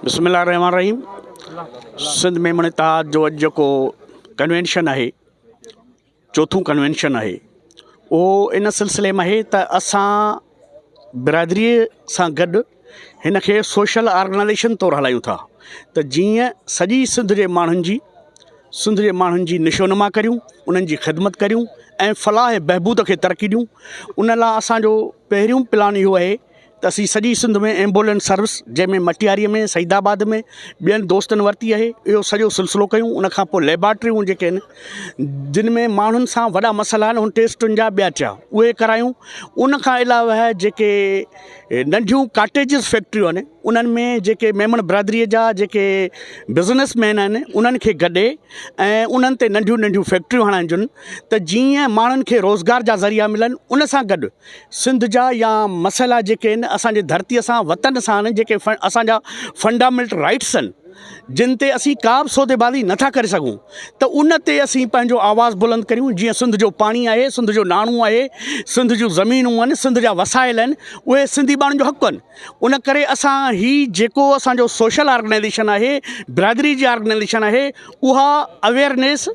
बिस्मिल्लाहिर्रहमानिर्रहीम। सिंध में मुनक़ाद जो अॼु जेको कन्वेंशन आहे, चौथों कन्वेंशन आहे, उहो इन सिलसिले में आहे त असां बिरादरीअ सां गॾु हिन खे सोशल ऑर्गनाइज़ेशन तौरु हलायूं था त जीअं सॼी सिंध जे माण्हुनि जी निशोनुमा करियूं, उन्हनि जी ख़िदमत करियूं ऐं फलाह ऐं बहबूद खे तरक़ी ॾियूं। उन लाइ असांजो पहिरियों प्लान इहो आहे त असीं सॼी सिंध में एम्बुलेंस सर्विस, जंहिंमें मटियारीअ में, सईदाबाद में ॿियनि दोस्तनि वरिती आहे, इहो सॼो सिलसिलो कयूं। उनखां पोइ लेबॉरेटरियूं जेके आहिनि जिन में माण्हुनि सां वॾा मसइला आहिनि, उन टेस्टुनि जा ॿिया थिया उहे करायूं। उनखां अलावा जेके नंढियूं काटेजिस फैक्ट्रियूं आहिनि, उन्हनि में जेके मेमन बिरादरीअ जा जेके बिज़नेसमैन आहिनि उन्हनि खे गॾे ऐं उन्हनि ते नंढियूं नंढियूं फैक्ट्रियूं हणाइजनि त जीअं माण्हुनि खे रोज़गार जा ज़रिया मिलनि। उन सां गॾु सिंध जा या मसइला जेके आहिनि असांजे धरतीअ सां, वतन सां आहिनि, जेके असांजा फंडामेंटल राइट्स आहिनि, जिन ते असीं का बि सौदेबाज़ी नथा करे सघूं, त उन ते असीं पंहिंजो आवाज़ु बुलंद करियूं। जीअं सिंध जो पाणी आहे, सिंध जो नाणो आहे, सिंध जूं ज़मीनूं आहिनि, सिंध जा वसाइल आहिनि, उहे सिंधी माण्हुनि जो हक़ु आहिनि। उन करे असां जेको असांजो सोशल ऑर्गनाइज़ेशन आहे, बिरादरी जी ऑर्गनाइज़ेशन आहे, उहा अवेयरनेस,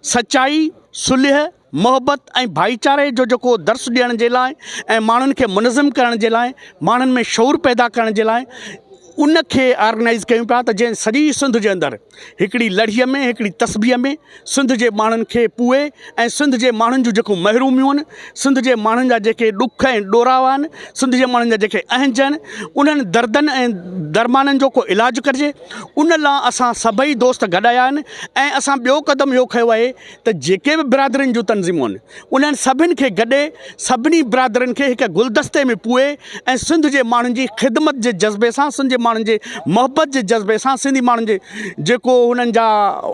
सचाई, सुलह, मोहबत ऐं भाईचारे जो जेको दर्स ॾियण जे लाइ ऐं माण्हुनि खे मुनज़िम करण जे लाइ, माण्हुनि में शऊर पैदा करण जे लाइ उन खे ऑर्गनाइज़ कयूं पिया। त जंहिं सॼी सिंध जे अंदरि हिकिड़ी लड़ीअ में, हिकिड़ी तस्बीअ में सिंध जे माण्हुनि खे पुए ऐं सिंध जे माण्हुनि जूं जेको महरूमियूं आहिनि, सिंध जे माण्हुनि जा जेके ॾुख ऐं ॾोरावा आहिनि, सिंध जे माण्हुनि जा जेके अहंज आहिनि, उन्हनि दर्दनि ऐं दरमाननि जो को इलाजु करिजे। उन लाइ असां सभई दोस्त गॾाया आहिनि ऐं असां ॿियो क़दम इहो खयो आहे त जेके बि बिरादरियुनि जूं तनज़ीमूं आहिनि, उन्हनि सभिनि खे गॾे सभिनी बिरादरियुनि खे हिकु गुलदस्ते में पुए ऐं सिंध जे माण्हुनि जी ख़िदमत जे जज़्बे सां, सिंध जे माण्हुनि जे मोहबत जे जज़्बे सां, सिंधी माण्हुनि जे जेको उन्हनि जा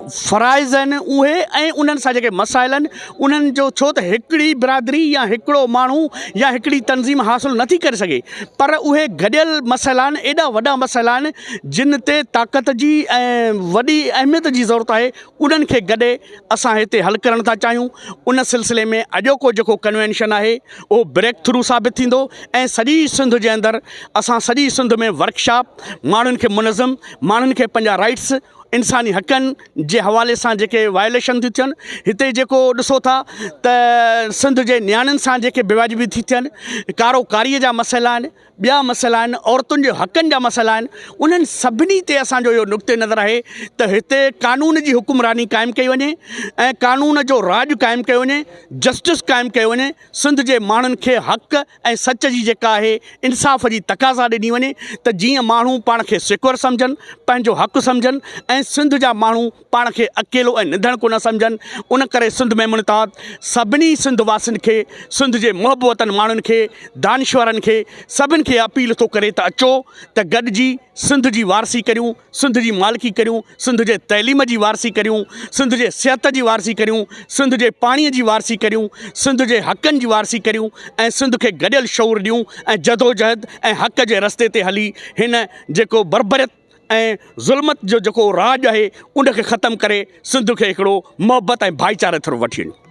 फ़राइज़ आहिनि उहे ऐं उन्हनि सां जेके मसाइल आहिनि उन्हनि जो, छो त हिकिड़ी बिरादरी या हिकिड़ो माण्हू या हिकिड़ी तनज़ीम हासिलु नथी करे सघे, पर उहे गॾियल मसइला आहिनि, एॾा वॾा मसइला आहिनि जिन ते ताक़त जी ऐं वॾी अहमियत जी ज़रूरत आहे। उन्हनि खे गॾे असां हिते हल करणु था चाहियूं। उन सिलसिले में अॼोको जेको कन्वेंशन आहे उहो ब्रेक थ्रू साबित थींदो ऐं सॼी सिंध जे अंदरि असां सॼी सिंध में वर्कशॉप, माण्हुनि खे मुनज़िम, माण्हुनि खे पंहिंजा राइट्स, इंसानी हक़नि जे हवाले सां जेके वायलेशन थियूं थियनि, हिते जेको ॾिसो था त सिंध जे नियाणियुनि सां जेके बेवाजिबी थी थियनि, कारोकारीअ जा मसइला आहिनि, ॿिया मसइला आहिनि, औरतुनि जे हक़नि जा मसइला आहिनि, उन्हनि सभिनी ते असांजो इहो नुक़्ते नज़र आहे त हिते कानून जी हुकुमरानी क़ाइमु कई वञे ऐं कानून जो राज क़ाइमु कयो वञे, जस्टिस क़ाइमु कयो वञे। सिंध जे माण्हुनि खे हक़ ऐं सच जी जेका आहे इंसाफ़ जी तक़ाज़ा ॾिनी वञे त जीअं माण्हू पाण खे सिक्योर सम्झनि, पंहिंजो हक़ु सम्झनि ऐं सिंध जा माण्हू पाण खे अकेलो ऐं निधण कोन सम्झनि। उन करे सिंध में मुनक़ाद सभिनी सिंध वासियुनि खे, सिंध जे मोहबतनि माण्हुनि खे, दानिश्वरनि खे, सभिनि खे अपील थो करे त अचो त गॾिजी सिंध जी वारसी करियूं, सिंध जी मालिकी करियूं, सिंध जे तइलीम जी वारसी करियूं, सिंध जे सिहत जी वारसी करियूं, सिंध जे पाणीअ जी वारसी करियूं, सिंध जे हक़नि जी वारसी करियूं ऐं सिंध खे गॾियल शऊर ॾियूं ऐं जदोजहद ऐं हक़ जे रस्ते ते हली हिन जेको बर्बरियत ऐं ज़ुल्मत जो जेको राज आहे उन खे ख़तमु करे सिंध खे हिकिड़ो मोहबत ऐं भाईचारे तरफ़ वठी वञूं।